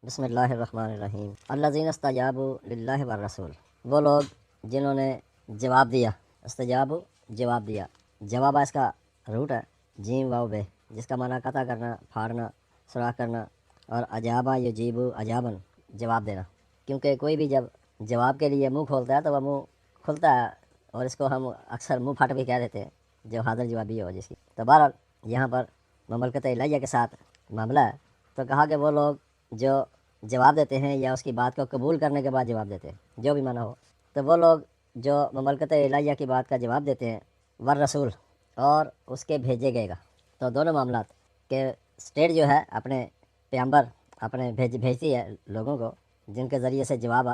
بسم اللہ الرحمن الرحیم۔ الذین استجابوا للہ والرسول، وہ لوگ جنہوں نے جواب دیا۔ استجاب جواب دیا، جواب اس کا روٹ ہے جیم واو بے، جس کا معنی قطع کرنا، پھاڑنا، سوراخ کرنا، اور اجابہ یجیب اجابن، جواب دینا۔ کیونکہ کوئی بھی جب جواب کے لیے منہ کھولتا ہے تو وہ منہ کھلتا ہے، اور اس کو ہم اکثر منہ پھٹ بھی کہہ دیتے ہیں، جو حاضر جوابی ہو جس کی۔ تو بہرحال یہاں پر مملکت الہیہ کے ساتھ معاملہ ہے، تو کہا کہ وہ لوگ جو جواب دیتے ہیں یا اس کی بات کو قبول کرنے کے بعد جواب دیتے ہیں، جو بھی معنی ہو، تو وہ لوگ جو مملکت الہیہ کی بات کا جواب دیتے ہیں، والرسول، اور اس کے بھیجے گئے گا۔ تو دونوں معاملات کہ اسٹیٹ جو ہے اپنے پیغمبر اپنے بھیجتی ہے لوگوں کو، جن کے ذریعے سے جواب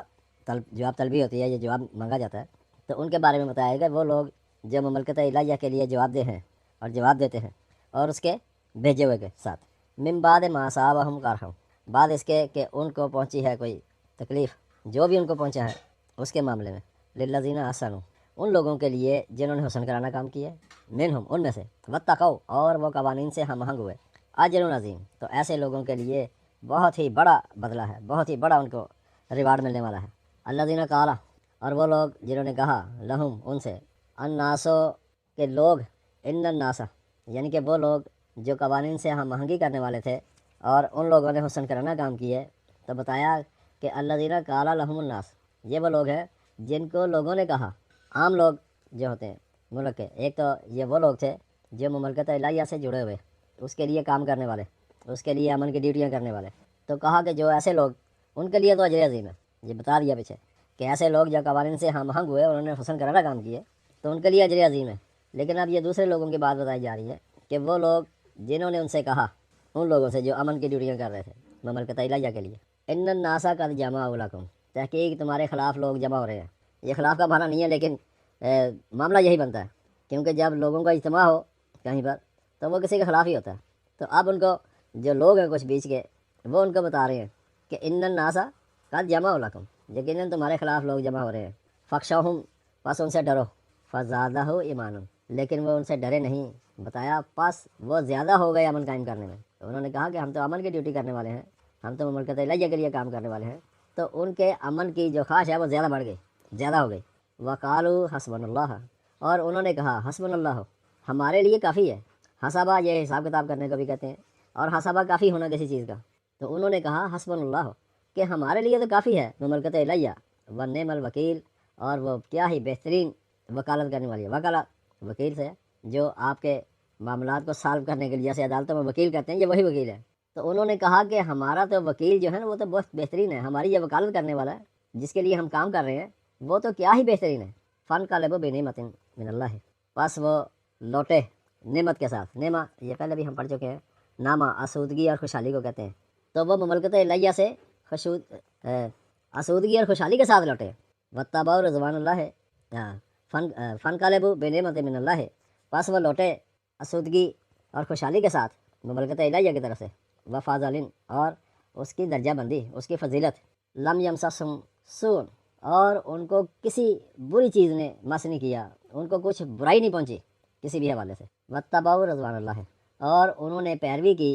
طلبی ہوتی ہے، یہ جواب مانگا جاتا ہے، تو ان کے بارے میں بتایا گیا وہ لوگ جو مملکت الہیہ کے لیے جواب دہ ہیں اور جواب دیتے ہیں، اور اس کے بھیجے ہوئے کے ساتھ۔ من بعد ما اصابہم قرح، بعد اس کے کہ ان کو پہنچی ہے کوئی تکلیف، جو بھی ان کو پہنچا ہے اس کے معاملے میں۔ للذین احسنوا، ان لوگوں کے لیے جنہوں نے حسن کرانا کام کیا ہے، منہم، ان میں سے، واتقوا، اور وہ قوانین سے ہم آہنگ ہوئے، اجر عظیم، تو ایسے لوگوں کے لیے بہت ہی بڑا بدلہ ہے، بہت ہی بڑا ان کو ریوارڈ ملنے والا ہے۔ الذین قال، اور وہ لوگ جنہوں نے کہا، لہم، ان سے، الناسو، کہ لوگ، ان الناس، یعنی کہ وہ لوگ جو قوانین سے ہم آہنگی کرنے والے تھے اور ان لوگوں نے حسن کرانا کام کیے، تو بتایا کہ الذین قال لہم الناس، یہ وہ لوگ ہیں جن کو لوگوں نے کہا۔ عام لوگ جو ہوتے ہیں ملک کے، ایک تو یہ وہ لوگ تھے جو مملکت الہیہ سے جڑے ہوئے، اس کے لیے کام کرنے والے، اس کے لیے امن کی ڈیوٹیاں کرنے والے، تو کہا کہ جو ایسے لوگ، ان کے لیے تو اجر عظیم ہے۔ یہ بتا دیا پیچھے کہ ایسے لوگ جو قوانین سے ہم آہنگ ہوئے، انہوں نے حسن کرانا کام کیے، تو ان کے لیے اجر عظیم ہے۔ لیکن اب یہ دوسرے لوگوں کی بات بتائی جا رہی ہے کہ وہ لوگ جنہوں نے ان سے کہا، ان لوگوں سے جو امن کی ڈیوٹیاں کر رہے تھے مملکت الہیہ کے لیے، ان الناس قد جمعوا لکم، تحقیق تمہارے خلاف لوگ جمع ہو رہے ہیں۔ یہ خلاف کا معنی نہیں ہے، لیکن معاملہ یہی بنتا ہے، کیونکہ جب لوگوں کا اجتماع ہو کہیں پر تو وہ کسی کے خلاف ہی ہوتا ہے۔ تو اب ان کو جو لوگ ہیں کچھ بیچ کے، وہ ان کو بتا رہے ہیں کہ ان الناس قد جمعوا لکم، یقیناً تمہارے خلاف لوگ جمع ہو رہے ہیں، فخشوہم، پس ان سے ڈرو، فزادہ ایمانا، لیکن وہ ان سے ڈرے نہیں، بتایا پس وہ زیادہ ہو گئے امن قائم کرنے میں۔ تو انہوں نے کہا کہ ہم تو امن کی ڈیوٹی کرنے والے ہیں، ہم تو مملکت الہیہ کے لیے کام کرنے والے ہیں، تو ان کے امن کی جو خواہش ہے وہ زیادہ بڑھ گئی، زیادہ ہو گئی۔ وقالوا حسبنا اللہ، اور انہوں نے کہا حسبنا اللہ، ہمارے لیے کافی ہے۔ حسبہ، یہ حساب کتاب کرنے کو بھی کہتے ہیں، اور حسبہ کافی ہونا کسی چیز کا، تو انہوں نے کہا حسبنا اللہ، کہ ہمارے لیے تو کافی ہے مملکت الہیہ، ونعم الوکیل، اور وہ کیا ہی بہترین وکالت کرنے والی ہے۔ وکالت وکیل سے جو آپ کے معاملات کو سالو کرنے کے لیے جیسے عدالتوں میں وکیل کرتے ہیں، یہ وہی وکیل ہے۔ تو انہوں نے کہا کہ ہمارا تو وکیل جو ہے نا وہ تو بہت بہترین ہے، ہماری یہ وکالت کرنے والا ہے جس کے لیے ہم کام کر رہے ہیں، وہ تو کیا ہی بہترین ہے۔ فانقلبوا بنعمۃ من اللہ، پس وہ لوٹے نعمت کے ساتھ۔ نعمہ یہ پہلے بھی ہم پڑھ چکے ہیں، نامہ آسودگی اور خوشحالی کو کہتے ہیں، تو وہ مملکت الہیہ سے آسودگی اور خوشحالی کے ساتھ لوٹے۔ واتبعوا رضوان اللہ، فانقلبوا بنعمۃ من اللہ، پس وہ لوٹے آسودگی اور خوشحالی کے ساتھ مملکت الہیہ کی طرف سے، وفاضل، اور اس کی درجہ بندی، اس کی فضیلت، لم یمسسہم سوء، اور ان کو کسی بری چیز نے مس نہیں کیا، ان کو کچھ برائی نہیں پہنچی کسی بھی حوالے سے۔ واتبعوا رضوان اللہ، اور انہوں نے پیروی کی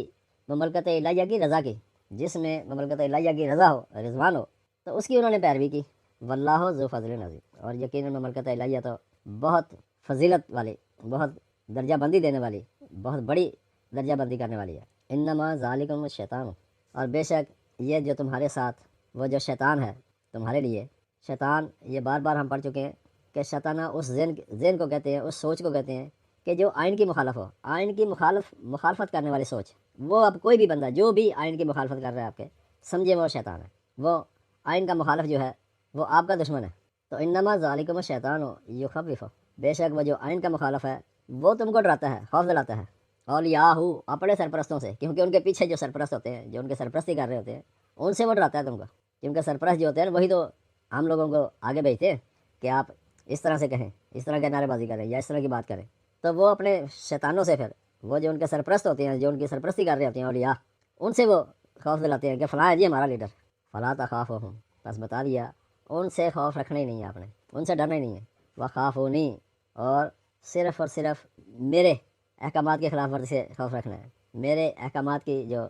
مملکت الہیہ کی رضا کی، جس میں مملکت الہیہ کی رضا ہو، رضوان ہو، تو اس کی انہوں نے پیروی کی۔ واللہ ذو فضل عظیم، اور یقیناً مملکت الہیہ تو بہت فضیلت والی، بہت درجہ بندی دینے والی، بہت بڑی درجہ بندی کرنے والی ہے۔ انما ذالکم الشیطان، اور بے شک یہ جو تمہارے ساتھ وہ جو شیطان ہے تمہارے لیے، شیطان یہ بار بار ہم پڑھ چکے ہیں کہ شیطانہ اس ذہن کو کہتے ہیں، اس سوچ کو کہتے ہیں کہ جو آئین کی مخالف ہو، آئین کی مخالفت کرنے والی سوچ۔ وہ اب کوئی بھی بندہ جو بھی آئین کی مخالفت کر رہا ہے آپ کے، سمجھے وہ شیطان ہے، وہ آئین کا مخالف جو ہے وہ آپ کا دشمن ہے۔ تو انما ذالکم الشیطان یخوف، بے شک وہ جو آئین کا مخالف ہے وہ تم کو ڈراتا ہے، خوف دلاتا ہے، اولیاءہو، اپنے سرپرستوں سے، کیونکہ ان کے پیچھے جو سرپرست ہوتے ہیں، جو ان کے سرپرستی کر رہے ہوتے ہیں، ان سے وہ ڈراتا ہے تم کو، کیونکہ سرپرست جو ہوتے ہیں وہی تو ہم لوگوں کو آگے بھیجتے ہیں کہ آپ اس طرح سے کہیں، اس طرح کے نعرے بازی کریں یا اس طرح کی بات کریں۔ تو وہ اپنے شیطانوں سے، پھر وہ جو ان کے سرپرست ہوتے ہیں، جو ان کی سرپرستی کر رہے ہوتے ہیں اولیاء، ان سے وہ خوف دلاتے ہیں کہ فلاں ہے جی ہمارا لیڈر۔ فلا تخافوہم، بس بتا دیا ان سے خوف رکھنا ہی نہیں ہے آپ نے، ان سے ڈرنا ہی نہیں ہے۔ وخافونی، اور صرف میرے احکامات کی خلاف ورزی سے خوف رکھنا ہے، میرے احکامات کی جو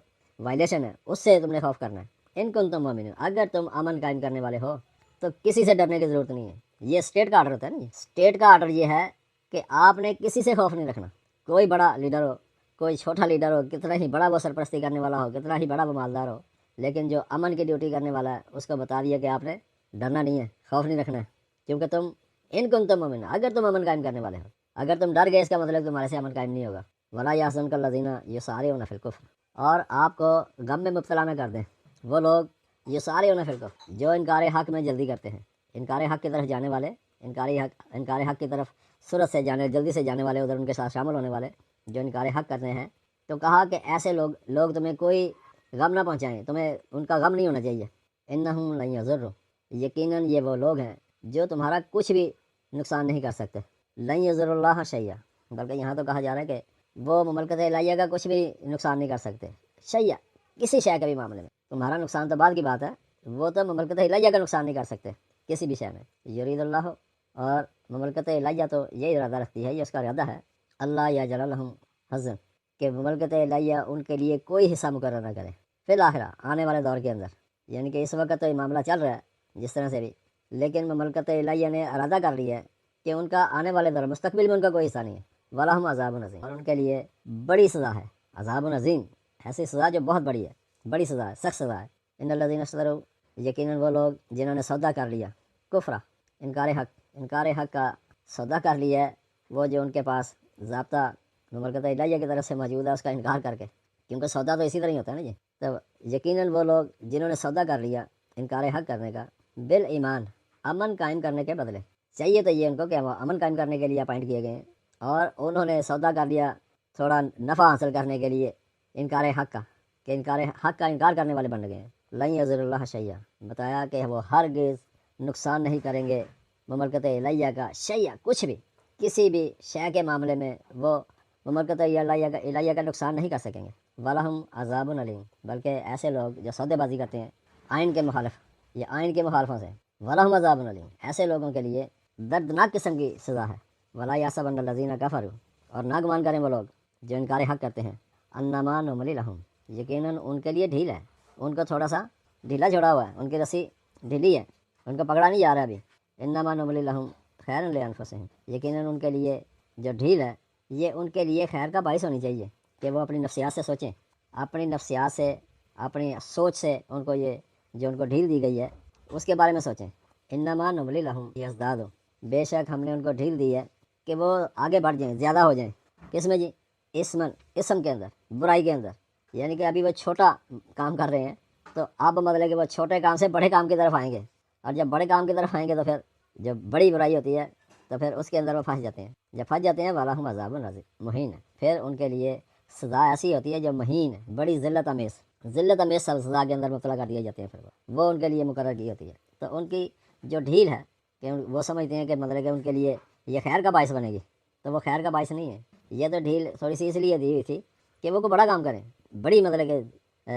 وائلیشن ہے اس سے تم نے خوف کرنا ہے۔ ان کنتم مومنین، اگر تم امن قائم کرنے والے ہو تو کسی سے ڈرنے کی ضرورت نہیں ہے۔ یہ اسٹیٹ کا آرڈر ہوتا ہے نا، اسٹیٹ کا آرڈر یہ ہے کہ آپ نے کسی سے خوف نہیں رکھنا، کوئی بڑا لیڈر ہو، کوئی چھوٹا لیڈر ہو، کتنا ہی بڑا وہ سرپرستی کرنے والا ہو، کتنا ہی بڑا وہ مالدار ہو، لیکن جو امن کی ڈیوٹی کرنے والا ہے اس کو بتا دیا کہ آپ نے ڈرنا نہیں ہے، خوف نہیں رکھنا ہے، کیونکہ تم ان کنتم مومنین، اگر تم امن قائم کرنے والے ہو۔ اگر تم ڈر گئے اس کا مطلب تمہارے سے امن قائم نہیں ہوگا۔ ولا یحزنک الذین یسارعون فی الکفر، اور آپ کو غم میں مبتلا نہ کر دیں وہ لوگ یسارعون فی الکفر جو انکار حق میں جلدی کرتے ہیں، انکار حق کی طرف جانے والے، انکار حق کی طرف سرعت سے جانے، جلدی سے جانے والے، ادھر ان کے ساتھ شامل ہونے والے جو انکار حق کرتے ہیں، تو کہا کہ ایسے لوگ تمہیں کوئی غم نہ پہنچائیں، تمہیں ان کا غم نہیں ہونا چاہیے۔ انہم لن یضروا، یقیناً یہ وہ لوگ ہیں جو تمہارا کچھ بھی نقصان نہیں کر سکتے۔ لن یضر اللہ شیئا، بلکہ یہاں تو کہا جا رہا ہے کہ وہ مملکت الہیہ کا کچھ بھی نقصان نہیں کر سکتے، شیئا کسی شے کے بھی معاملے میں، تمہارا نقصان تو بعد کی بات ہے، وہ تو مملکت الہیہ کا نقصان نہیں کر سکتے کسی بھی شے میں۔ یرید اللہ، اور مملکت الہیہ تو یہ ارادہ رکھتی ہے، یہ اس کا ارادہ ہے، اللہ یجعل لہم حظا، کہ مملکت الہیہ ان کے لیے کوئی حصہ مقرر نہ کرے فی الآخرہ، آنے والے دور کے اندر، یعنی کہ اس وقت تو یہ معاملہ چل رہا ہے جس طرح سے بھی، لیکن مملکت الہیہ نے ارادہ کر لیا ہے کہ ان کا آنے والے دور مستقبل میں ان کا کوئی حصہ نہیں ہے۔ وَلَهُمْ عَذَابٌ عَظِيمٌ، اور ان کے لیے بڑی سزا ہے، عذاب عظیم، ایسی سزا جو بہت بڑی ہے، بڑی سزا ہے، سخت سزا ہے۔ ان الذین اشتروا، یقیناً وہ لوگ جنہوں نے سودا کر لیا، کفرا، انکار حق کا سودا کر لیا ہے، وہ جو ان کے پاس ضابطہ مملکت الہیہ کی طرف سے موجود ہے اس کا انکار کر کے، کیونکہ سودا تو اسی طرح ہی ہوتا ہے نا جی۔ تو یقیناً وہ لوگ جنہوں نے سودا کر لیا انکار حق کرنے کا، بالایمان، امن قائم کرنے کے بدلے، چاہیے تو یہ ان کو کہ وہ امن قائم کرنے کے لیے اپائنٹ کیے گئے ہیں، اور انہوں نے سودا کر لیا تھوڑا نفع حاصل کرنے کے لیے انکار حق کا، کہ انکار حق کا انکار کرنے والے بن گئے ہیں۔ لن یضر اللہ شیئا، بتایا کہ وہ ہرگز نقصان نہیں کریں گے مملکت الہیہ کا، شیئا کچھ بھی، کسی بھی شے کے معاملے میں وہ مملکت الہیہ کا نقصان نہیں کر سکیں گے۔ وَلَهُمْ عَذَابٌ عَلِيمٌ، بلکہ ایسے لوگ جو سودے بازی کرتے ہیں آئین کے مخالف، یہ آئین کے مخالفوں سے، وَلَهُمْ عَذَابٌ عَلِيمٌ، ایسے لوگوں کے لیے دردناک قسم کی سزا ہے۔ وَلَا يَحْسَبَنَّ الَّذِينَ كَفَرُوا، اور نہ گمان کریں وہ لوگ جو انکار حق کرتے ہیں، انما نملی لہم، یقیناً ان کے لیے ڈھیل ہے، ان کو تھوڑا سا ڈھیلا چھوڑا ہوا ہے، ان کی رسی ڈھیلی ہے، ان کو پکڑا نہیں جا رہا ابھی۔ انما نملی لہم خیر لانفسہم، یقیناً ان کے لیے جو ڈھیل ہے یہ ان کے لیے خیر کا باعث ہونی چاہیے، کہ وہ اپنی نفسیات سے سوچیں، اپنی نفسیات سے، اپنی سوچ سے ان کو یہ جو ان کو ڈھیل دی گئی ہے اس کے بارے میں سوچیں۔ انما نملی لہم یزدادوا، بے شک ہم نے ان کو ڈھیل دی ہے کہ وہ آگے بڑھ جائیں، زیادہ ہو جائیں، کس میں جی؟ اسم کے اندر، برائی کے اندر، یعنی کہ ابھی وہ چھوٹا کام کر رہے ہیں تو اب مطلب کہ وہ چھوٹے کام سے بڑے کام کی طرف آئیں گے، اور جب بڑے کام کی طرف آئیں گے تو پھر جو بڑی برائی ہوتی ہے تو پھر اس کے اندر وہ پھنس جاتے ہیں، جب پھنس جاتے ہیں وَلَهُمْ عَذَابٌ عَظِيمٌ مہین، پھر ان کے لیے سزا ایسی ہوتی ہے جو مہین، بڑی ذلت امیز سزا کے اندر مبتلا کر دیے جاتے ہیں، پھر وہ ان کے لیے مقرر کی ہوتی ہے۔ تو ان کی جو ڈھیل ہے کہ وہ سمجھتے ہیں کہ مطلب کہ ان کے لیے یہ خیر کا باعث بنے گی، تو وہ خیر کا باعث نہیں ہے، یہ تو ڈھیل تھوڑی سی اس لیے دی ہوئی تھی کہ وہ کوئی بڑا کام کریں، بڑی مطلب کہ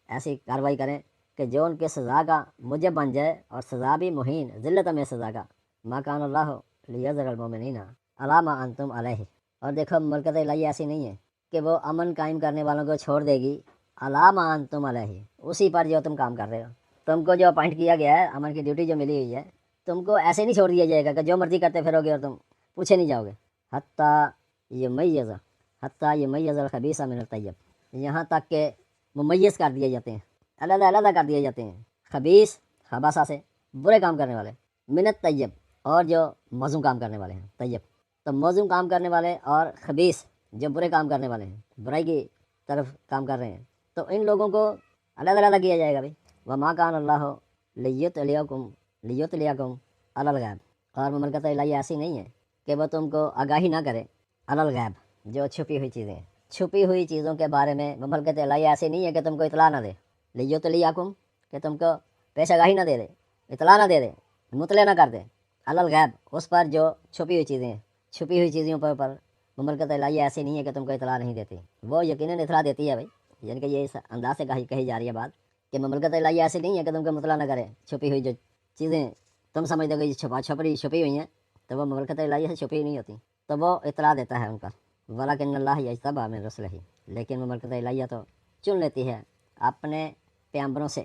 ایسی کارروائی کریں کہ جو ان کے سزا کا موجب بن جائے، اور سزا بھی مہین، ذلت میں سزا کا۔ ما کان اللہ لیذر المؤمنین علی ما انتم علیہ، اور دیکھو مملکت الہیہ ایسی نہیں ہے کہ وہ امن قائم کرنے والوں کو چھوڑ دے گی علی ما انتم علیہ، اسی پر جو تم کام کر رہے ہو، تم کو جو اپائنٹ کیا گیا ہے، امن کی ڈیوٹی جو ملی ہوئی ہے، تم کو ایسے نہیں چھوڑ دیا جائے گا کہ جو مرضی کرتے پھرو گے اور تم پوچھے نہیں جاؤ گے۔ حتیٰ یمیز الخبیث من الطیب، یہاں تک کہ ممیز کر دیے جاتے ہیں، علیحدہ علیحدہ کر دیے جاتے ہیں، خبیث خباثہ سے، برے کام کرنے والے، من الطیب، اور جو موزوں کام کرنے والے ہیں، طیب، تو موزوں کام کرنے والے اور خبیث جو برے کام کرنے والے ہیں، برائی کی طرف کام کر رہے ہیں، تو ان لوگوں کو علیحدہ علیحدہ کیا جائے گا بھائی۔ وما کان اللہ لیطلعکم علی الغیب، اور مملکت الہیہ ایسی نہیں ہے کہ وہ تم کو آگاہی نہ کرے علی الغیب، جو چھپی ہوئی چیزیں ہیں، چھپی ہوئی چیزوں کے بارے میں مملکت الہیہ ایسی نہیں ہے کہ تم کو اطلاع نہ دے، لیطلعکم، کہ تم کو پیش آگاہی نہ دے دے، اطلاع نہ دے دے، مطلع نہ کر دے، علی الغیب، اس پر جو چھپی ہوئی چیزیں ہیں، چھپی ہوئی چیزوں پر مملکت الہیہ ایسی نہیں ہے کہ تم کو اطلاع نہیں دیتی، وہ یقیناً اطلاع دیتی ہے بھائی، یعنی کہ یہ اس انداز سے کہی جا رہی ہے بات کہ مملکت الہیہ ایسی نہیں ہے کہ تم کو مطلع نہ کرے، چھپی ہوئی جو چیزیں تم سمجھتے ہو کہ چھپی ہوئی ہیں، تو وہ مملکت الہیہ سے چھپی نہیں ہوتی، تو وہ اطلاع دیتا ہے ان پر۔ وَلَكِنَّ اللَّهَ يَجْتَبِي مِن رُسُلِهِ، لیکن مملکت الہیہ تو چن لیتی ہے اپنے پیغمبروں سے،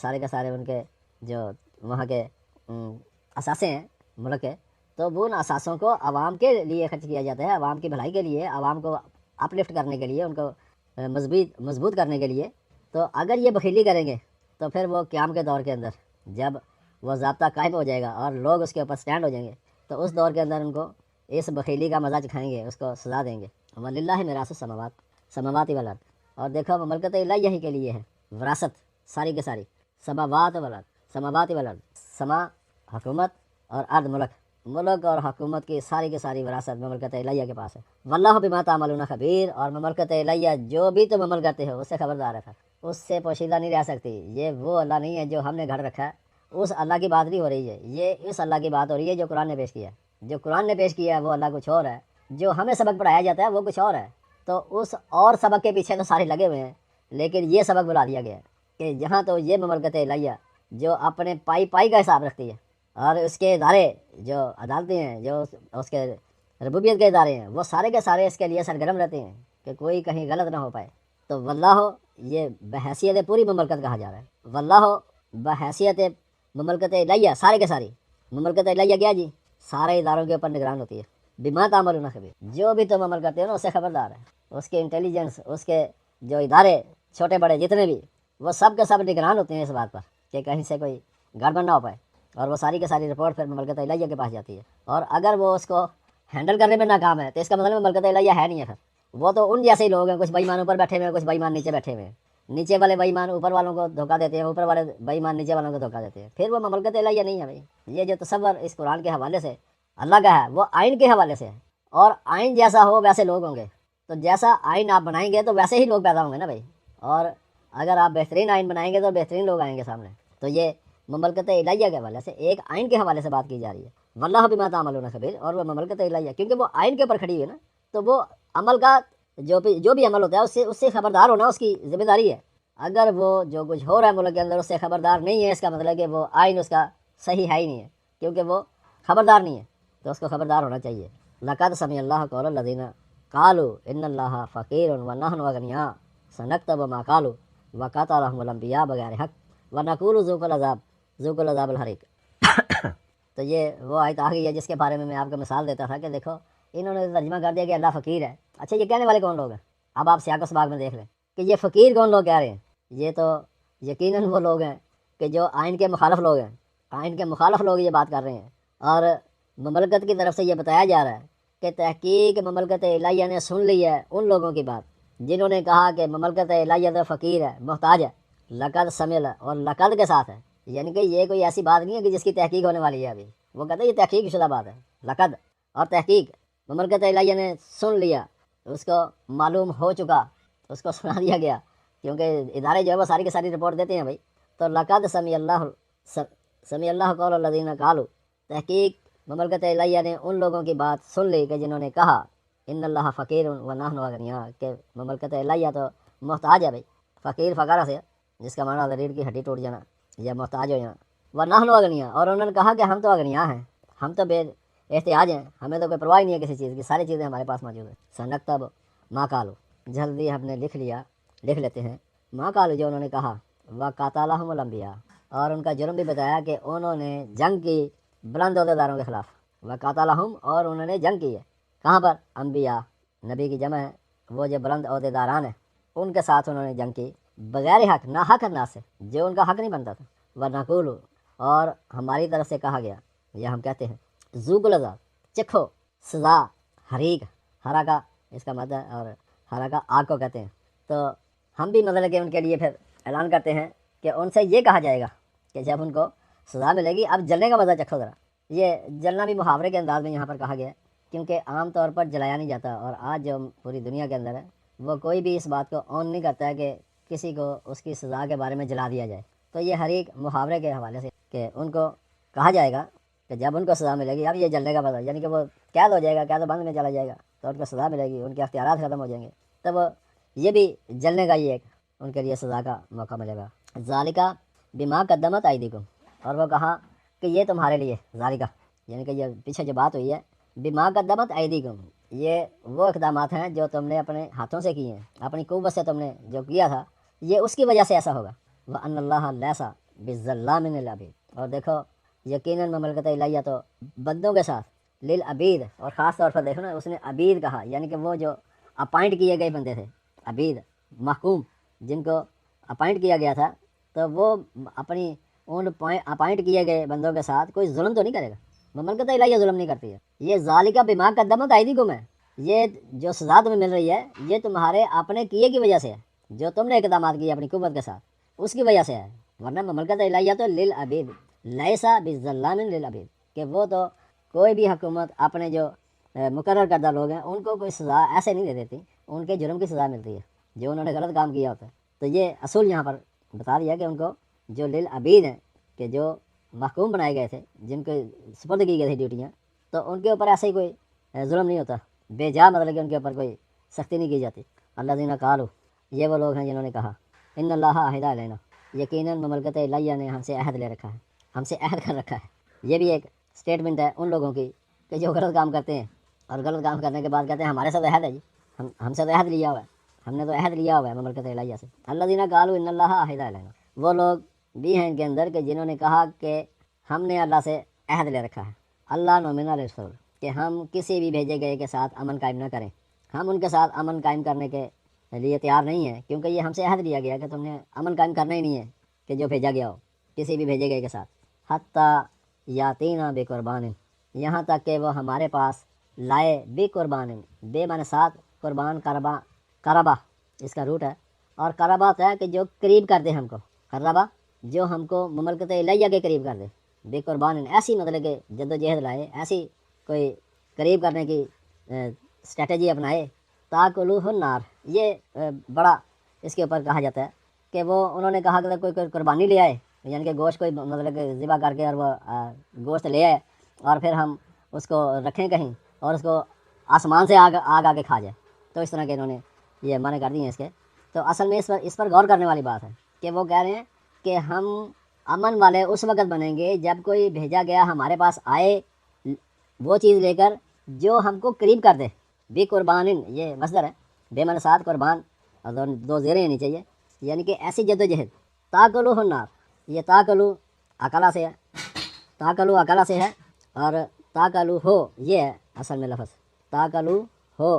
سارے کے سارے ان کے جو وہاں کے اثاثے ہیں ملک کے، تو وہ ان اثاثوں کو عوام کے لیے خرچ کیا جاتا ہے، عوام کی بھلائی کے لیے، عوام کو اپلفٹ کرنے کے لیے، ان کو مضبوط کرنے کے لیے۔ تو اگر یہ بخیلی کریں گے تو پھر وہ قیام کے دور کے اندر جب وہ ضابطہ قائم ہو جائے گا اور لوگ اس کے اوپر سٹینڈ ہو جائیں گے، تو اس دور کے اندر ان کو اس بخیلی کا مزہ چکھائیں گے، اس کو سزا دیں گے۔ وَلِلَّهِ مِيرَاثُ السَّمَاوَاتِ وَالْأَرْضِ، اور دیکھو مملکت الہیہ ہی کے لیے ہے وراثت ساری کے ساری، سماوات والارض، سما حکومت اور ارض ملک اور حکومت کی ساری وراثت مملکت الہیہ کے پاس ہے۔ واللہ بما تعملون خبیر، اور مملکت الہیہ جو بھی تم عمل کرتے ہو اس سے خبردار ہے، اس سے پوشیدہ نہیں رہ سکتی۔ یہ وہ اللہ نہیں ہے جو ہم نے گھڑ رکھا ہے، اس اللہ کی بات نہیں ہو رہی ہے، یہ اس اللہ کی بات ہو رہی ہے جو قرآن نے پیش کیا ہے۔ جو قرآن نے پیش کیا ہے وہ اللہ کچھ اور ہے، جو ہمیں سبق پڑھایا جاتا ہے وہ کچھ اور ہے۔ تو اس اور سبق کے پیچھے تو سارے لگے ہوئے ہیں، لیکن یہ سبق بلا دیا گیا ہے کہ جہاں تو یہ مملکت الہیہ جو اپنے پائی کا حساب رکھتی ہے، اور اس کے ادارے جو عدالتیں ہیں، جو اس کے ربوبیت کے ادارے ہیں، وہ سارے کے سارے اس کے لیے سرگرم رہتے ہیں کہ کوئی کہیں غلط نہ ہو پائے۔ تو واللہ یہ بحیثیت پوری مملکت کہا جا رہا ہے، واللہ بحیثیت مملکت الہیہ سارے کے ساری مملکت الہیہ کیا جی؟ سارے اداروں کے اوپر نگران ہوتی ہے۔ بما تعملون خبیر، جو بھی تم عمل کرتے ہو نا اس سے خبردار ہے، اس کے انٹیلیجنس، اس کے جو ادارے چھوٹے بڑے جتنے بھی، وہ سب کے سب نگران ہوتے ہیں اس بات پر کہ کہیں سے کوئی گڑبڑ نہ ہو پائے، اور وہ ساری کی ساری رپورٹ پھر مملکت الہیہ کے پاس جاتی ہے۔ اور اگر وہ اس کو ہینڈل کرنے میں ناکام ہے تو اس کا مطلب مملکت الہیہ ہے نہیں ہے، پھر وہ تو ان جیسے ہی لوگ ہیں، کچھ بے ایمان اوپر بیٹھے ہوئے ہیں، کچھ بے ایمان نیچے بیٹھے ہوئے ہیں، نیچے والے بے ایمان اوپر والوں کو دھوکہ دیتے ہیں، اوپر والے بے ایمان نیچے والوں کو دھوکہ دیتے ہیں، پھر وہ مملکت الہیہ نہیں ہے بھائی۔ یہ جو تصور اس قرآن کے حوالے سے اللہ کا ہے وہ آئین کے حوالے سے ہے، اور آئین جیسا ہو ویسے لوگ ہوں گے، تو جیسا آئین آپ بنائیں گے تو ویسے ہی لوگ پیدا ہوں گے نا بھائی، اور اگر آپ بہترین آئین بنائیں گے تو بہترین لوگ آئیں گے سامنے۔ تو یہ مملکت الہیہ کے حوالے سے ایک آئین کے حوالے سے بات کی جا رہی ہے، واللہ بما تعملون خبیر، اور وہ مملکت الہیہ کیونکہ وہ آئین کے اوپر کھڑی ہوئی ہے نا، تو وہ عمل کا جو بھی عمل ہوتا ہے اس سے خبردار ہونا اس کی ذمہ داری ہے۔ اگر وہ جو کچھ ہو رہا ہے ملک کے اندر اس سے خبردار نہیں ہے، اس کا مطلب کہ وہ آئین اس کا صحیح ہے ہی نہیں ہے، کیونکہ وہ خبردار نہیں ہے، تو اس کو خبردار ہونا چاہیے۔ لقد سمع اللہ قول الذین قالوا ان اللہ فقیر ونحن اغنیاء سنکتب ما قالوا وقتلهم الانبیاء بغیر حق ونقول ذوقوا العذاب الحریق۔ تو یہ وہ آیت آ گئی ہے جس کے بارے میں آپ کو مثال دیتا تھا کہ دیکھو انہوں نے ترجمہ کر دیا کہ اللہ فقیر ہے۔ اچھا یہ کہنے والے کون لوگ ہیں؟ اب آپ سیاق و سباق میں دیکھ لیں کہ یہ فقیر کون لوگ کہہ رہے ہیں۔ یہ تو یقیناً وہ لوگ ہیں کہ جو آئین کے مخالف لوگ ہیں، آئین کے مخالف لوگ یہ بات کر رہے ہیں، اور مملکت کی طرف سے یہ بتایا جا رہا ہے کہ تحقیق مملکت الہیہ نے سن لی ہے ان لوگوں کی بات جنہوں نے کہا کہ مملکت الہیہ تو فقیر ہے، محتاج ہے۔ لقد سمع، اور لقد کے ساتھ ہے، یعنی کہ یہ کوئی ایسی بات نہیں ہے کہ جس کی تحقیق ہونے والی ہے ابھی، وہ کہتے ہیں یہ تحقیق شدہ بات ہے، لقد اور تحقیق مملکت الہیہ نے سن لیا، اس کو معلوم ہو چکا، اس کو سنا دیا گیا، کیونکہ ادارے جو ہے وہ ساری کی ساری رپورٹ دیتے ہیں بھائی۔ تو لقد سمع اللہ قول الذین قالوا، تحقیق مملکت الہیہ نے ان لوگوں کی بات سن لی کہ جنہوں نے کہا ان اللہ فقیر ونحن اغنیاء، کہ مملکت الہیہ تو محتاج ہے بھائی، فقیر فقرہ سے جس کا معنی ریڑھ کی ہڈی ٹوٹ جانا یا محتاج ہو جانا، ونحن اغنیاء، اور انہوں نے کہا کہ ہم تو اغنیاء ہیں، ہم تو بے احتیاج ہیں، ہمیں تو کوئی پرواہ نہیں ہے کسی چیز کی، ساری چیزیں ہمارے پاس موجود ہیں۔ سنکتب ما قالوا، جلدی ہم نے لکھ لیتے ہیں، ما قالوا جو انہوں نے کہا، وقتلهم الانبیاء، اور ان کا جرم بھی بتایا کہ انہوں نے جنگ کی بلند عہدیداروں کے خلاف، وقتلهم، اور انہوں نے جنگ کی ہے کہاں پر؟ انبیاء، نبی کی جمع ہے، وہ جو بلند عہدیداران ہیں ان کے ساتھ انہوں نے جنگ کی بغیر حق، نہ حق انداز سے، جو ان کا حق نہیں بنتا تھا۔ ونقول، اور ہماری طرف سے کہا گیا یا ہم کہتے ہیں، ذوقوا العذاب، چکھو سزا، حریق، حرکہ اس کا مادہ ہے، اور حرکہ آگ کو کہتے ہیں۔ تو ہم بھی مطلب کہ ان کے لیے پھر اعلان کرتے ہیں کہ ان سے یہ کہا جائے گا کہ جب ان کو سزا ملے گی اب جلنے کا مزہ چکھو ذرا۔ یہ جلنا بھی محاورے کے انداز میں یہاں پر کہا گیا ہے، کیونکہ عام طور پر جلایا نہیں جاتا، اور آج جو پوری دنیا کے اندر ہے وہ کوئی بھی اس بات کو اون نہیں کرتا ہے کہ کسی کو اس کی سزا کے بارے میں جلا دیا جائے۔ تو یہ ہر ایک محاورے کے حوالے سے کہ ان کو کہا جائے گا کہ جب ان کو سزا ملے گی اب یہ جلنے کا مزہ، یعنی کہ وہ قید ہو جائے گا، قید و بند میں چلا جائے گا تو ان کو سزا ملے گی، ان کے اختیارات ختم ہو جائیں گے، تب یہ بھی جلنے کا ہی ایک ان کے لیے سزا کا موقع ملے گا۔ ذالکا بما قدمت ایدیکم، اور وہ کہا کہ یہ تمہارے لیے، ذالکا یعنی کہ یہ پیچھے جو بات ہوئی ہے، بما قدمت ایدیکم، یہ وہ اقدامات ہیں جو تم نے اپنے ہاتھوں سے کیے ہیں، اپنی قوت سے تم نے جو کیا تھا، یہ اس کی وجہ سے ایسا ہوگا۔ وَأَنَّ اللَّهَ لَيْسَ بِالظَّلَّامِ لِلْعَبِيدِ، اور دیکھو یقیناً مملکت الہیہ تو بندوں کے ساتھ للعبید، اور خاص طور پر دیکھو نا اس نے عبید کہا، یعنی کہ وہ جو اپائنٹ کیے گئے بندے تھے، عبید محکوم جن کو اپائنٹ کیا گیا تھا، تو وہ اپنی ان اپائنٹ کیے گئے بندوں کے ساتھ کوئی ظلم تو نہیں کرے گا۔ مملکت الہیہ ظلم نہیں کرتی ہے، یہ ذالکہ بما قدمت ایدیکم ہے، یہ جو سزا تمہیں مل رہی ہے یہ تمہارے اپنے کیے کی وجہ سے ہے، جو تم نے اقدامات کیے اپنی قوت کے ساتھ اس کی وجہ سے ہے، ورنہ مملکت الہیہ تو للعبید لیسا بالظلام للعبید، کہ وہ تو کوئی بھی حکومت اپنے جو مقرر کردہ لوگ ہیں ان کو کوئی سزا ایسے نہیں دے دیتی، ان کے جرم کی سزا ملتی ہے جو انہوں نے غلط کام کیا ہوتا ہے۔ تو یہ اصول یہاں پر بتا دیا کہ ان کو جو للعبید ہیں، کہ جو محکوم بنائے گئے تھے، جن کو سپرد کی گئی تھی ڈیوٹیاں، تو ان کے اوپر ایسا ہی کوئی ظلم نہیں ہوتا، بے جا مطلب کہ ان کے اوپر کوئی سختی نہیں کی جاتی۔ الذین قالوا، یہ وہ لوگ ہیں جنہوں نے کہا ان اللہ عہد علینا، یقیناً مملکت الہیہ نے ہم سے عہد لے رکھا ہے، ہم سے عہد کر رکھا ہے۔ یہ بھی ایک سٹیٹمنٹ ہے ان لوگوں کی کہ جو غلط کام کرتے ہیں اور غلط کام کرنے کے بعد کہتے ہیں ہمارے ساتھ عہد ہے جی، ہم سے تو عہد لیا ہوا ہے، ہم نے تو عہد لیا ہوا ہے مملکت الہیہ سے۔ الذین قالوا ان اللہ عہد علینا، وہ لوگ بھی ہیں ان کے اندر کہ جنہوں نے کہا کہ ہم نے اللہ سے عہد لے رکھا ہے، اللہ نؤمن للرسول، کہ ہم کسی بھی بھیجے گئے کے ساتھ امن قائم نہ کریں، ہم ان کے ساتھ امن قائم کرنے کے لیے تیار نہیں ہیں، کیونکہ یہ ہم سے عہد لیا گیا کہ تم نے امن قائم کرنا ہی نہیں ہے کہ جو بھیجا گیا ہو کسی بھی بھیجے گئے کے ساتھ، حتیٰ یاتینا بے قربان، یہاں تک کہ وہ ہمارے پاس لائے بے قربان، بے معنی ساتھ، قربان قربہ اس کا روٹ ہے، اور قربہ ہوتا ہے کہ جو قریب کر دے ہم کو، قربہ جو ہم کو مملکت الہیہ کے قریب کر دے، بے قربان ایسی مطلب کہ جد و جہد لائے، ایسی کوئی قریب کرنے کی اسٹریٹجی اپنائے، تاکلوہ النار، یہ بڑا اس کے اوپر کہا جاتا ہے کہ وہ انہوں نے کہا کہ کوئی قربانی لے آئے، یعنی کہ گوشت کوئی مطلب کہ ذبح کر کے اور وہ گوشت لے آئے اور پھر ہم اس کو رکھیں کہیں اور اس کو آسمان سے آگ آ کے کھا جائے، تو اس طرح کے انہوں نے یہ معنی کر دیے ہیں اس کے۔ تو اصل میں اس پر غور کرنے والی بات ہے کہ وہ کہہ رہے ہیں کہ ہم امن والے اس وقت بنیں گے جب کوئی بھیجا گیا ہمارے پاس آئے وہ چیز لے کر جو ہم کو قریب کر دے، بے قربان، یہ مصدر ہے، بے معنی ساتھ قربان اور دو زیریں ہونی چاہیے، یعنی کہ ایسی جد و جہد، تاکلوہ النار، یہ تاکلو اکلا سے ہے، تاکلو اکلا سے ہے، اور تاکلو ہو یہ ہے اصل میں لفظ، تاکلو ہو،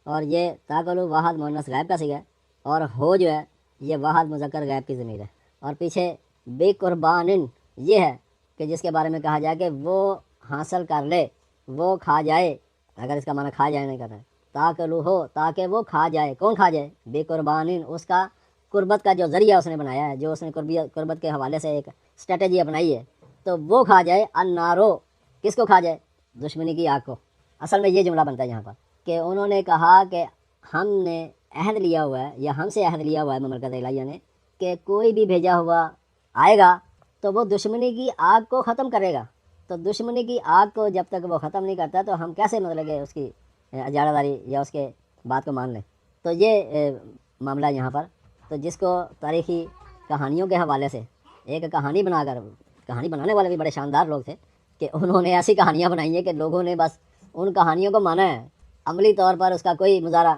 اور یہ تاکلو واحد مؤنث غائب کا صیغہ ہے، اور ہو جو ہے یہ واحد مذکر غائب کی ضمیر ہے، اور پیچھے بے قربان یہ ہے کہ جس کے بارے میں کہا جائے کہ وہ حاصل کر لے، وہ کھا جائے، اگر اس کا معنی کھا جائے نہیں کرنا ہے، تاکلو ہو تاکہ وہ کھا جائے، کون کھا جائے؟ بے قربان، اس کا قربت کا جو ذریعہ اس نے بنایا ہے، جو اس نے قربت کے حوالے سے ایک اسٹریٹجی اپنائی ہے، تو وہ کھا جائے، النارو، کس کو کھا جائے؟ دشمنی کی آگ کو۔ اصل میں یہ جملہ بنتا ہے یہاں پر کہ انہوں نے کہا کہ ہم نے عہد لیا ہوا ہے یا ہم سے عہد لیا ہوا ہے مملکت الہیہ نے کہ کوئی بھی بھیجا ہوا آئے گا تو وہ دشمنی کی آگ کو ختم کرے گا، تو دشمنی کی آگ کو جب تک وہ ختم نہیں کرتا تو ہم کیسے مطلب کہ اس کی اجارہ داری یا اس کے بات کو مان لیں؟ تو یہ معاملہ یہاں پر، تو جس کو تاریخی کہانیوں کے حوالے سے ایک کہانی بنا کر، کہانی بنانے والے بھی بڑے شاندار لوگ تھے کہ انہوں نے ایسی کہانیاں بنائی ہیں کہ لوگوں نے بس ان کہانیوں کو مانا ہے، عملی طور پر اس کا کوئی مظاہرہ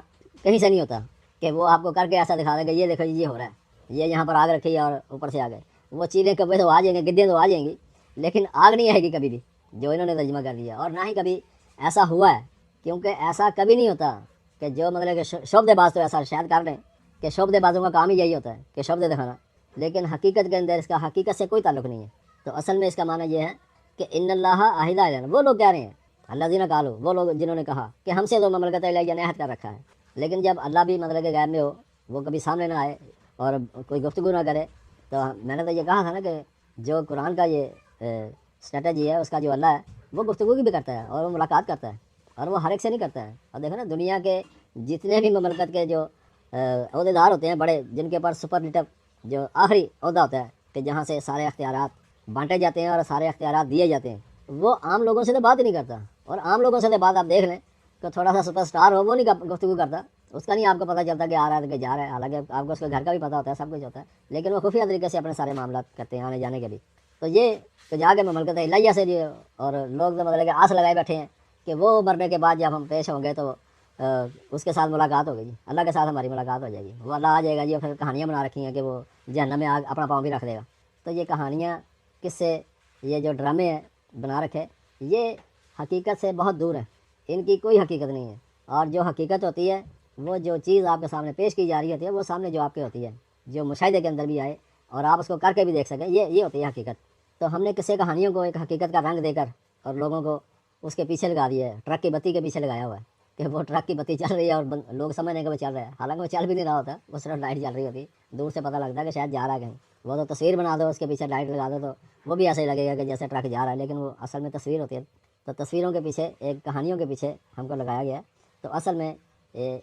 کہیں سے نہیں ہوتا کہ وہ آپ کو کر کے ایسا دکھا دیں کہ یہ دیکھو یہ ہو رہا ہے، یہ یہاں پر آگ رکھی ہے اور اوپر سے آ گئے، وہ چیلیں کبھی تو آ جائیں گے، گدیاں تو آ جائیں گی، لیکن آگ نہیں آئے گی کبھی بھی، جو انہوں نے ترجمہ کر دیا، اور نہ ہی کبھی ایسا ہوا ہے، کیونکہ ایسا کبھی نہیں ہوتا کہ جو مطلب کہ شعبدے باز تو ایسا شاید کر لیں کہ شعبدے بازوں کا کام ہی یہی ہوتا ہے کہ شعبدے دکھانا، لیکن حقیقت کے اندر اس کا حقیقت سے کوئی تعلق نہیں ہے۔ تو اصل میں اس کا معنی یہ ہے کہ ان اللہ عہد علینا، وہ لوگ کہہ رہے ہیں الذین قالوا، وہ لوگ جنہوں نے کہا کہ ہم سے تو مملکت الہیہ نے عہد کر رکھا ہے، لیکن جب اللہ بھی مطلب کہ غیب میں ہو، وہ کبھی سامنے نہ آئے اور کوئی گفتگو نہ کرے، تو میں نے تو یہ کہا تھا نا کہ جو قرآن کا یہ اسٹریٹجی ہے اس کا جو اللہ ہے وہ گفتگو بھی کرتا ہے اور وہ ملاقات کرتا ہے، اور وہ ہر ایک سے نہیں کرتا ہے۔ اور دیکھو نا دنیا کے جتنے بھی مملکت کے جو عہدے دار ہوتے ہیں بڑے، جن کے پاس سپرلیٹو جو آخری عہدہ ہوتا ہے کہ جہاں سے سارے اختیارات بانٹے جاتے ہیں اور سارے اختیارات دیے جاتے ہیں، وہ عام لوگوں سے تو بات ہی نہیں کرتا، اور عام لوگوں سے تو بات آپ دیکھ لیں کہ تھوڑا سا سپر اسٹار ہو وہ نہیں گفتگو کرتا، اس کا نہیں آپ کو پتہ چلتا کہ آ رہا ہے کہ جا رہا ہے، حالانکہ آپ کو اس کے گھر کا بھی پتہ ہوتا ہے، سب کچھ ہوتا ہے، لیکن وہ خفیہ طریقے سے اپنے سارے معاملات کرتے ہیں آنے جانے کے بھی۔ تو یہ کہ جا کے مملکت الہیہ سے اور لوگ تو مطلب کہ آس لگائے بیٹھے ہیں کہ وہ مرنے کے بعد جب ہم پیش ہوں گے تو اس کے ساتھ ملاقات ہو گئی جی، اللہ کے ساتھ ہماری ملاقات ہو جائے گی، وہ اللہ آ جائے گا جی، اور پھر کہانیاں بنا رکھی ہیں کہ وہ جہنم میں آگ اپنا پاؤں بھی رکھ دے گا۔ تو یہ کہانیاں کس سے، یہ جو ڈرامے ہیں بنا رکھے، یہ حقیقت سے بہت دور ہے، ان کی کوئی حقیقت نہیں ہے۔ اور جو حقیقت ہوتی ہے، وہ جو چیز آپ کے سامنے پیش کی جا رہی ہوتی ہے، وہ سامنے جو آپ کے ہوتی ہے، جو مشاہدے کے اندر بھی آئے اور آپ اس کو کر کے بھی دیکھ سکیں، یہ ہوتی ہے حقیقت۔ تو ہم نے کسی کہانیوں کو ایک حقیقت کا رنگ دے کر اور لوگوں کو اس کے پیچھے لگا دیا ہے، ٹرک کی بتی کے پیچھے لگایا ہوا ہے کہ وہ ٹرک کی بتی چل رہی ہے اور لوگ سمجھنے کہ وہ چل رہا ہے، حالانکہ وہ چل بھی نہیں رہا ہوتا، وہ صرف لائٹ چل رہی ہوتی، دور سے پتہ لگتا ہے کہ شاید جا رہا ہے کہیں۔ وہ تو تصویر بنا دو، اس کے پیچھے لائٹ لگا دو تو وہ بھی ایسے ہی لگے گا کہ جیسے ٹرک جا رہا ہے، لیکن وہ اصل میں تصویر ہوتی ہے۔ تو تصویروں کے پیچھے، ایک کہانیوں کے پیچھے ہم کو لگایا گیا ہے۔ تو اصل میں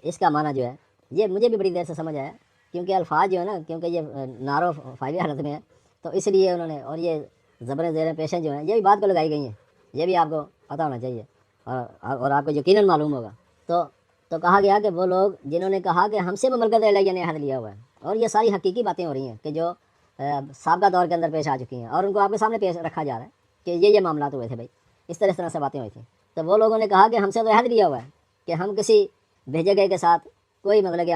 اس کا معنی جو ہے، یہ مجھے بھی بڑی دیر سے سمجھ آیا، کیونکہ الفاظ جو ہے نا، کیونکہ یہ نارو فائلی حالت میں ہے، تو اس لیے انہوں نے، اور یہ زبریں زیریں پیشیں جو ہیں، یہ بھی بات کو لگائی گئی ہیں، یہ بھی آپ کو پتہ ہونا چاہیے اور آپ کو یقیناً معلوم ہوگا۔ تو کہا گیا کہ وہ لوگ جنہوں نے کہا کہ ہم سے مملکت علیہ نے عہد لیا ہوا ہے، اور یہ ساری حقیقی باتیں ہو رہی ہیں کہ جو سابقہ دور کے اندر پیش آ چکی ہیں، اور ان کو آپ کے سامنے پیش رکھا جا رہا ہے کہ یہ معاملات ہوئے تھے بھائی، اس طرح سے باتیں ہوئی تھیں۔ تو وہ لوگوں نے کہا کہ ہم سے تو عہد لیا ہوا ہے کہ ہم کسی بھیجے گئے کے ساتھ کوئی مطلب کہ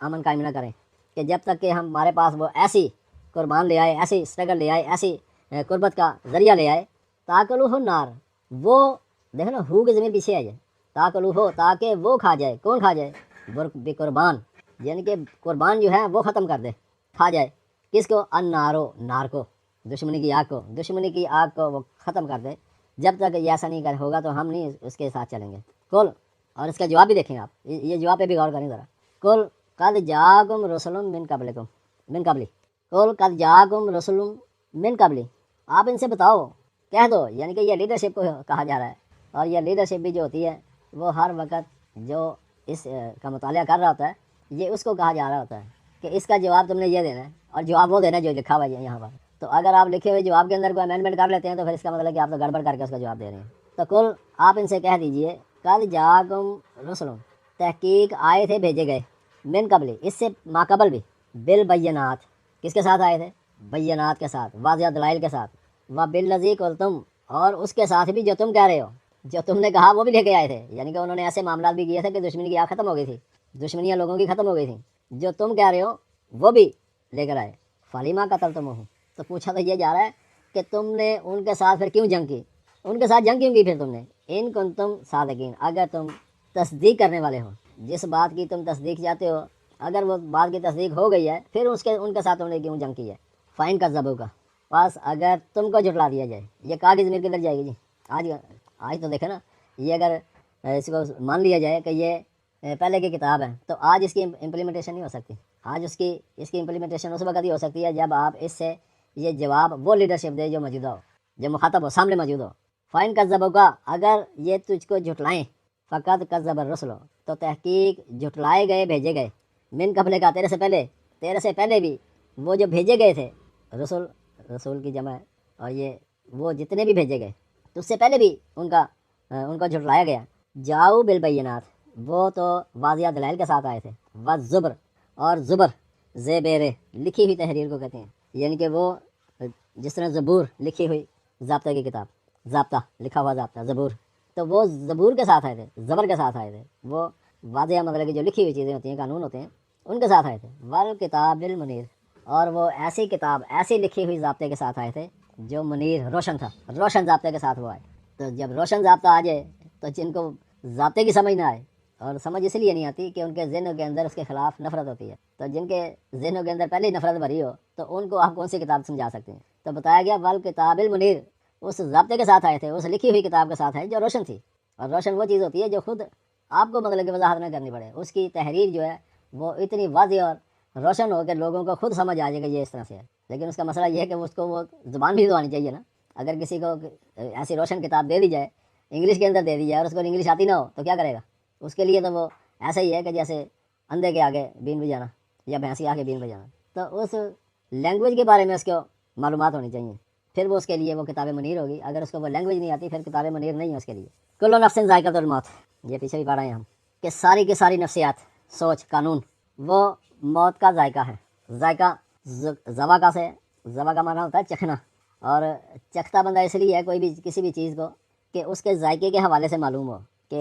امن قائم نہ کریں، کہ جب تک کہ ہمارے پاس وہ ایسی قربان لے آئے، ایسی اسٹرگل لے آئے، ایسی قربت کا ذریعہ لے آئے، تاکلو ہو نار، وہ دیکھو نا، ہو کی زمین پیچھے آ جائے، تاکلو ہو، تاکہ وہ کھا جائے، کون کھا جائے، بے قربان، یعنی کہ قربان جو ہے وہ ختم کر دے، کھا جائے، کس کو، النارو، نار کو، دشمنی کی آگ کو، دشمنی کی آگ کو وہ ختم کر دے۔ جب تک یہ ایسا نہیں ہوگا تو ہم نہیں اس کے ساتھ چلیں گے۔ کل، اور اس کا جواب بھی دیکھیں آپ، یہ جواب پہ بھی غور کریں ذرا۔ کل قد جاءکم رسل من قبلکم، من قبلی، کل قد جاءکم رسل من قبلی، آپ ان سے بتاؤ، کہہ دو، یعنی کہ یہ لیڈرشپ کو کہا جا رہا ہے، اور یہ لیڈرشپ بھی جو ہوتی ہے وہ ہر وقت جو اس کا مطالعہ کر رہا ہوتا ہے، یہ اس کو کہا جا رہا ہوتا ہے کہ اس کا جواب تم نے یہ دینا ہے، اور جواب وہ دینا ہے جو لکھا ہوا ہے یہاں پر۔ تو اگر آپ لکھے ہوئے جواب کے اندر کوئی امینڈمنٹ کر لیتے ہیں تو پھر اس کا مطلب ہے کہ آپ تو گڑبڑ کر کے اس کا جواب دے رہے ہیں۔ تو کل آپ ان سے کہہ دیجئے، قد جاءکم رسل، تحقیق آئے تھے بھیجے گئے، من قبل، اس سے ماقبل بھی، بالبینات، کس کے ساتھ آئے تھے، بینات کے ساتھ، واضح دلائل کے ساتھ، وبالذی قلتم، اور اس کے ساتھ بھی جو تم کہہ رہے ہو، جو تم نے کہا وہ بھی لے کے آئے تھے، یعنی کہ انہوں نے ایسے معاملات بھی کیے تھے کہ دشمنی کی آگ ختم ہو گئی تھی، دشمنیاں لوگوں کی ختم ہو گئی تھیں، جو تم کہہ رہے ہو وہ بھی لے کر آئے۔ فلیما قتلتموہم، تو پوچھا تو یہ جا رہا ہے کہ تم نے ان کے ساتھ پھر کیوں جنگ کی، ان کے ساتھ جنگ کیوں کی پھر تم نے، ان کنتم صادقین، اگر تم تصدیق کرنے والے ہو، جس بات کی تم تصدیق چاہتے ہو، اگر وہ بات کی تصدیق ہو گئی ہے، پھر ان کے ساتھ تم نے کیوں جنگ کی ہے۔ فائن کا ذبح کا، بس اگر تم کو جھٹلا دیا جائے، یہ کہا کی ضمیر کدھر جائے گی جی، آج تو دیکھیں نا، یہ اگر اس کو مان لیا جائے کہ یہ پہلے کی کتاب ہے تو آج اس کی امپلیمنٹیشن نہیں ہو سکتی، آج اس کی امپلیمنٹیشن اس وقت ہی ہو سکتی ہے جب آپ اس سے یہ جواب وہ لیڈرشپ دے جو موجودہ ہو، جو مخاطب ہو، سامنے موجود ہو۔ فائن کا ذبح کا، اگر یہ تجھ کو جھٹلائیں، فقط کذب الرسل، تو تحقیق جھٹلائے گئے بھیجے گئے، من قبل کا، تیرے سے پہلے بھی وہ جو بھیجے گئے تھے، رسول کی جمع ہے، اور یہ وہ جتنے بھی بھیجے گئے تو اس سے پہلے بھی ان کو جھٹلایا گیا۔ جاؤ بالبینات، وہ تو واضح دلائل کے ساتھ آئے تھے، والزبر، اور زبر، زبر لکھی ہوئی تحریر کو کہتے ہیں، یعنی کہ وہ جس طرح زبور لکھی ہوئی ضابطہ کی کتاب، ضابطہ لکھا ہوا ضابطہ، زبور، تو وہ زبور کے ساتھ آئے تھے، زبر کے ساتھ آئے تھے، وہ واضح مطلب کہ جو لکھی ہوئی چیزیں ہوتی ہیں، قانون ہوتے ہیں، ان کے ساتھ آئے تھے۔ والکتاب المنیر، اور وہ ایسی کتاب، ایسی لکھی ہوئی ضابطے کے ساتھ آئے تھے جو منیر، روشن تھا، روشن ضابطے کے ساتھ وہ آئے۔ تو جب روشن ضابطہ آ جائے تو جن کو ضابطے کی سمجھ نہ آئے، اور سمجھ اس لیے نہیں آتی کہ ان کے ذہنوں کے اندر اس کے خلاف نفرت ہوتی ہے، تو جن کے ذہنوں کے اندر پہلے ہی نفرت بھری ہو تو ان کو آپ کون سی کتاب سمجھا سکتے ہیں۔ تو بتایا گیا والکتاب المنیر، اس ضابطے کے ساتھ آئے تھے، اس لکھی ہوئی کتاب کے ساتھ ہے جو روشن تھی، اور روشن وہ چیز ہوتی ہے جو خود آپ کو مطلب کہ وضاحت نہ کرنی پڑے، اس کی تحریر جو ہے وہ اتنی واضح اور روشن ہو کہ لوگوں کو خود سمجھ آ جائے کہ یہ اس طرح سے ہے۔ لیکن اس کا مسئلہ یہ ہے کہ اس کو وہ زبان بھی تو آنی چاہیے نا، اگر کسی کو ایسی روشن کتاب دے دی جائے، انگلش کے اندر دے دی جائے، اور اس کو انگلش آتی نہ ہو تو کیا کرے گا؟ اس کے لیے تو وہ ایسا ہی ہے کہ جیسے اندھے کے آگے بین بجانا، یا بھینس کے آگے بین بجانا۔ تو اس لینگویج کے بارے میں اس کو معلومات ہونی چاہیے، پھر وہ اس کے لیے وہ کتاب منیر ہوگی۔ اگر اس کو وہ لینگویج نہیں آتی پھر کتاب منیر نہیں ہے اس کے لیے۔ کل نفس ذائقۃ الموت، یہ پیچھے بھی پڑھا ہے ہم، کہ ساری کی ساری نفسیات، سوچ، قانون، وہ موت کا ذائقہ ہے۔ ذائقہ ذواقہ سے، ذواقہ کا معنی ہوتا ہے چکھنا، اور چکھتا بندہ اس لیے ہے کوئی بھی کسی بھی چیز کو کہ اس کے ذائقے کے حوالے سے معلوم ہو کہ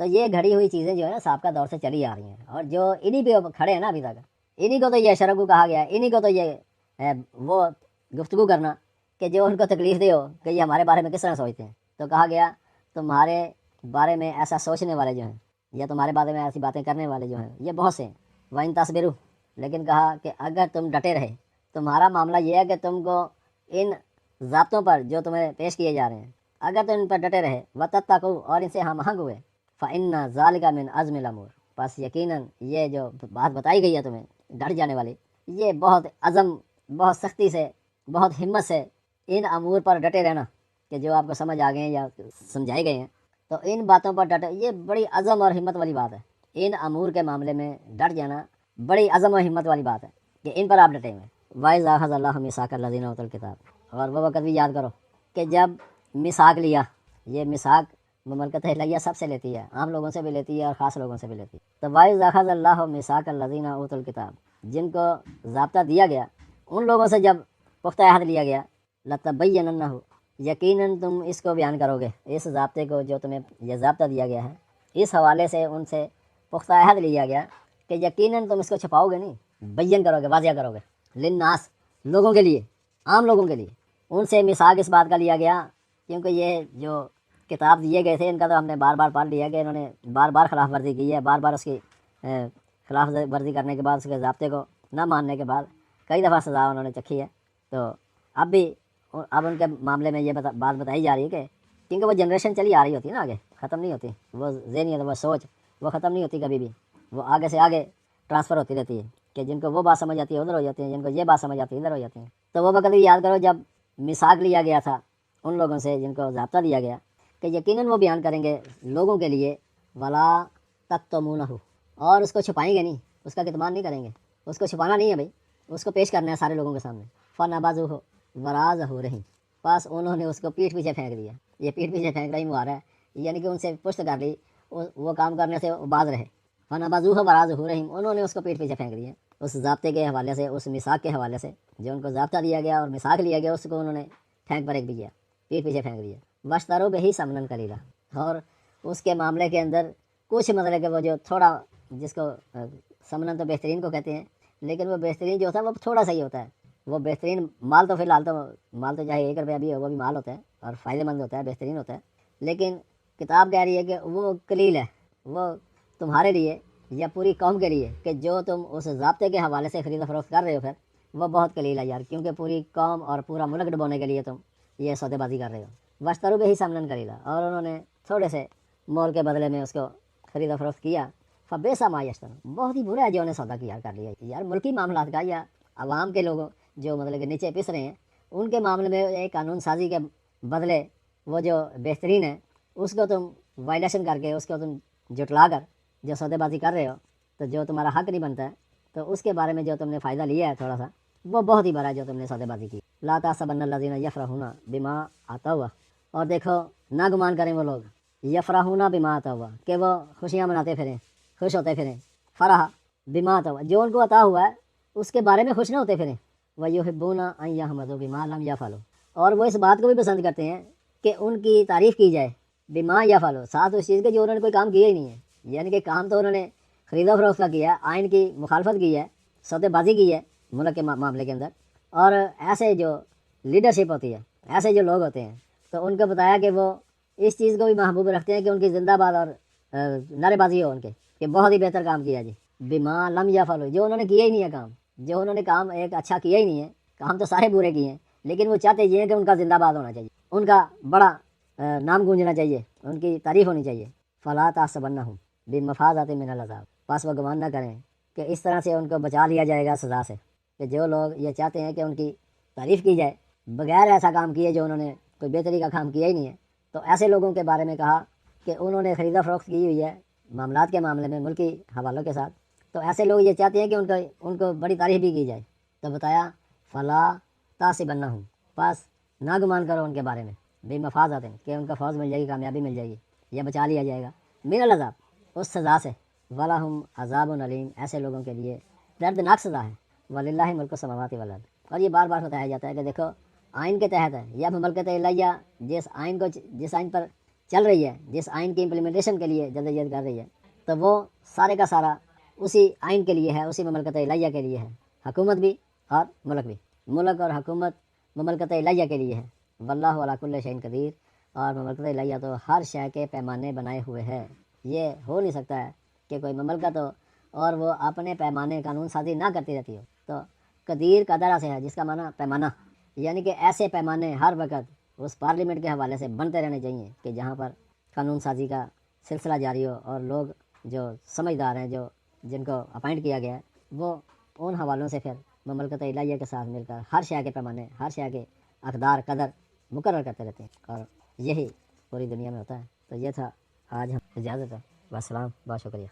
تو یہ گھڑی ہوئی چیزیں جو ہے نا سابقہ دور سے چلی آ رہی ہیں، اور جو انہی پہ کھڑے ہیں نا ابھی تک، انہی کو تو یہ شرگو کہا گیا ہے، انہی کو تو یہ وہ گفتگو کرنا کہ جو ان کو تکلیف دے ہو کہ یہ ہمارے بارے میں کس طرح سوچتے ہیں، تو کہا گیا تمہارے بارے میں ایسا سوچنے والے جو ہیں یا تمہارے بارے میں ایسی باتیں کرنے والے جو ہیں یہ بہت سے ہیں، وَإِن تَصْبِرُوا، لیکن کہا کہ اگر تم ڈٹے رہے، تمہارا معاملہ یہ ہے کہ تم کو ان ضابطوں پر جو تمہیں پیش کیے جا رہے ہیں اگر تم ان پر ڈٹے رہے وَتَتَّقُوا، اور ان سے ہم آہنگ ہوئے، فَإِنَّ ذَلِكَ مِنْ عَزْمِ الْأُمُورِ، بس یقیناً یہ جو بات بتائی گئی ہے تمہیں ڈٹ جانے والی، یہ بہت عزم، بہت سختی سے، بہت ہمت سے ان امور پر ڈٹے رہنا کہ جو آپ کو سمجھ آ گئے ہیں یا سمجھائے گئے ہیں، تو ان باتوں پر ڈٹے، یہ بڑی عزم اور ہمت والی بات ہے، ان امور کے معاملے میں ڈٹ جانا بڑی عزم و ہمت والی بات ہے کہ ان پر آپ ڈٹے ہوئے۔ وَإِذْ أَخَذَ اللَّهُ مِيثَاقَ الَّذِينَ أُوتُوا الْكِتَابَ، اور وہ وقت بھی یاد کرو کہ جب میثاق لیا، یہ میثاق مملکت ہلیہ سب سے لیتی ہے، عام لوگوں سے بھی لیتی ہے اور خاص لوگوں سے بھی لیتی ہے، تو وَإِذْ أَخَذَ اللَّهُ مِيثَاقَ الَّذِينَ أُوتُوا الْكِتَابَ، جن کو ضابطہ دیا گیا ان لوگوں سے جب پختہ عہد لیا گیا، لَتَبَيَّنَنَّهُ، یقیناً تم اس کو بیان کرو گے، اس ضابطے کو جو تمہیں یہ ضابطہ دیا گیا ہے، اس حوالے سے ان سے پختہ عہد لیا گیا کہ یقیناً تم اس کو چھپاؤ گے نہیں، بیان کرو گے، واضح کرو گے، للناس، لوگوں کے لیے، عام لوگوں کے لیے۔ ان سے میثاق اس بات کا لیا گیا کیونکہ یہ جو کتاب دیے گئے تھے ان کا تو ہم نے بار بار پڑھ لیا کہ انہوں نے بار بار خلاف ورزی کی ہے، بار بار اس کی خلاف ورزی کرنے کے بعد اس کے ضابطے کو نہ ماننے کے بعد کئی دفعہ سزا انہوں نے چکھی ہے، تو اب بھی اب ان کے معاملے میں یہ بات بتائی جا رہی ہے کہ کیونکہ وہ جنریشن چلی آ رہی ہوتی ہے نا، آگے ختم نہیں ہوتی، وہ ذہنیت، وہ سوچ وہ ختم نہیں ہوتی کبھی بھی، وہ آگے سے آگے ٹرانسفر ہوتی رہتی ہے کہ جن کو وہ بات سمجھ آتی ہے ادھر ہو جاتی ہیں، جن کو یہ بات سمجھ آتی ہے ادھر ہو جاتی ہیں۔ تو وہ وقت بھی یاد کرو جب میثاق لیا گیا تھا ان لوگوں سے جن کو ضابطہ دیا گیا کہ یقیناً وہ بیان کریں گے لوگوں کے لیے، ولا تکتمونہ، اور اس کو چھپائیں گے نہیں، اس کا کتمان نہیں کریں گے، اس کو چھپانا نہیں ہے بھائی، اس کو پیش کرنا ہے سارے لوگوں کے سامنے۔ فَنَبَذُوهُ وَرَاءَ ظُهُورِهِمْ، بس انہوں نے اس کو پیٹھ پیچھے پھینک دیا، یہ پیٹھ پیچھے پھینک رہی مہارا ہے، یعنی کہ ان سے پشت کر لی، وہ کام کرنے سے باز رہے۔ فَنَبَذُوهُ وَرَاءَ ظُهُورِهِمْ، انہوں نے اس کو پیٹھ پیچھے پھینک دیا اس ضابطے کے حوالے سے، اس میثاق کے حوالے سے، جو ان کو ضابطہ دیا گیا اور میثاق لیا گیا اس کو انہوں نے پھینک پھینک بھی کیا، پیٹھ پیچھے پھینک دیا۔ وَاشْتَرَوْا بِهِ ثَمَنًا قَلِيلًا، اور اس کے معاملے کے اندر کچھ مطلب کہ وہ جو تھوڑا، جس کو ثمناً تو بہترین کو کہتے ہیں، لیکن وہ بہترین جو ہوتا ہے وہ تھوڑا سا ہی ہوتا ہے، وہ بہترین مال تو فی الحال تو مال تو چاہے 1 روپیہ بھی ہو وہ بھی مال ہوتا ہے اور فائدہ مند ہوتا ہے، بہترین ہوتا ہے، لیکن کتاب کہہ رہی ہے کہ وہ قلیل ہے، وہ تمہارے لیے یا پوری قوم کے لیے کہ جو تم اس ضابطے کے حوالے سے خرید و فروخت کر رہے ہو، پھر وہ بہت قلیل ہے یار، کیونکہ پوری قوم اور پورا ملک ڈبونے کے لیے تم یہ سودے بازی کر رہے ہو۔ وَاشْتَرَوْا بِهِ ثَمَنًا قَلِيلًا، اور انہوں نے تھوڑے سے مول کے بدلے میں اس کو خرید و فروخت کیا۔ فَبِئْسَ مَا يَشْتَرُونَ، بہت ہی برا ہے جو انہیں سودا کیا کر لیا یار، ملکی معاملات کا یا عوام کے لوگوں جو مطلب کہ نیچے پس رہے ہیں ان کے معاملے میں ایک قانون سازی کے بدلے وہ جو بہترین ہے اس کو تم وائلیشن کر کے، اس کو تم جٹلا کر جو سودے بازی کر رہے ہو، تو جو تمہارا حق نہیں بنتا ہے، تو اس کے بارے میں جو تم نے فائدہ لیا ہے تھوڑا سا، وہ بہت ہی بڑا ہے جو تم نے سودے بازی کی۔ لا تحسبن الذین یفرحون بما آتوا، اور دیکھو نہ گمان کریں وہ لوگ، یفرحون بما آتوا، کہ وہ خوشیاں مناتے پھریں، خوش ہوتے پھریں، فرح بما آتوا، جو ان کو عطا ہوا ہے اس کے بارے میں خوش نہ ہوتے پھریں، وَيُحِبُّونَ أَن يَحْمَدُوا بِمَا لَمْ يَفْعَلُوا، اور وہ اس بات کو بھی پسند کرتے ہیں کہ ان کی تعریف کی جائے، بما یفعلوا، ساتھ اس چیز کے جو انہوں نے کوئی کام کیا ہی نہیں ہے، یعنی کہ کام تو انہوں نے خرید و فروخت کا کیا ہے، آئین کی مخالفت کی ہے، سودے بازی کی ہے ملک کے معاملے کے اندر، اور ایسے جو لیڈرشپ ہوتی ہے، ایسے جو لوگ ہوتے ہیں، تو ان کو بتایا کہ وہ اس چیز کو بھی محبوب رکھتے ہیں کہ ان کی زندہ باد اور نعرے بازی ہو ان کے کہ بہت ہی بہتر کام کیا جی، بما لم یفعلوا، جو انہوں نے کیا ہی نہیں ہے کام، جو انہوں نے کام ایک اچھا کیا ہی نہیں ہے، کام تو سارے برے کیے ہیں، لیکن وہ چاہتے یہ ہیں کہ ان کا زندہ باد ہونا چاہیے، ان کا بڑا نام گونجنا چاہیے، ان کی تعریف ہونی چاہیے۔ فلا تحسبنہم بمفازۃ من العذاب، پس وہ گمان نہ کریں کہ اس طرح سے ان کو بچا لیا جائے گا سزا سے، کہ جو لوگ یہ چاہتے ہیں کہ ان کی تعریف کی جائے بغیر ایسا کام کیے جو انہوں نے کوئی بہتری کا کام کیا ہی نہیں ہے، تو ایسے لوگوں کے بارے میں کہا کہ انہوں نے خرید و فروخت کی ہوئی ہے معاملات کے معاملے میں ملکی حوالوں کے ساتھ، تو ایسے لوگ یہ چاہتے ہیں کہ ان کو بڑی تعریف بھی کی جائے، تو بتایا فلا تحسبنہم، پس نہ گمان کرو ان کے بارے میں، بے مفازات کہ ان کا فوز مل جائے گی، کامیابی مل جائے گی یا بچا لیا جائے گا، من العذاب، اس سزا سے، وَلَهُمْ عَذَابٌ علیم، ایسے لوگوں کے لیے دردناک سزا ہے، وَلِلَّهِ مُلْكُ السَّمَاوَاتِ وَالْأَرْضِ، اور یہ بار بار بتایا جاتا ہے کہ دیکھو آئین کے تحت ہے، یہ مملکت الہیہ جس آئین پر چل رہی ہے، جس آئین کی امپلیمنٹیشن کے لیے جدوجہد کر رہی ہے، تو وہ سارے کا سارا اسی آئین کے لیے ہے، اسی مملکت الہیہ کے لیے ہے، حکومت بھی اور ملک بھی، ملک اور حکومت مملکت الہیہ کے لیے ہے۔ واللہ علی کل شیء قدیر، اور مملکت الہیہ تو ہر شے کے پیمانے بنائے ہوئے ہے۔ یہ ہو نہیں سکتا ہے کہ کوئی مملکت ہو اور وہ اپنے پیمانے قانون سازی نہ کرتی رہتی ہو۔ تو قدیر قدرہ سے ہے، جس کا معنی پیمانہ، یعنی کہ ایسے پیمانے ہر وقت اس پارلیمنٹ کے حوالے سے بنتے رہنے چاہیے کہ جہاں پر قانون سازی کا سلسلہ جاری ہو، اور لوگ جو سمجھدار ہیں، جو جن کو اپائنٹ کیا گیا ہے، وہ ان حوالوں سے پھر مملکت الہیہ کے ساتھ مل کر ہر شے کے پیمانے، ہر شے کے اقدار قدر مقرر کرتے رہتے ہیں، اور یہی پوری دنیا میں ہوتا ہے۔ تو یہ تھا آج ہم اجازت ہے، والسلام، بہت شکریہ۔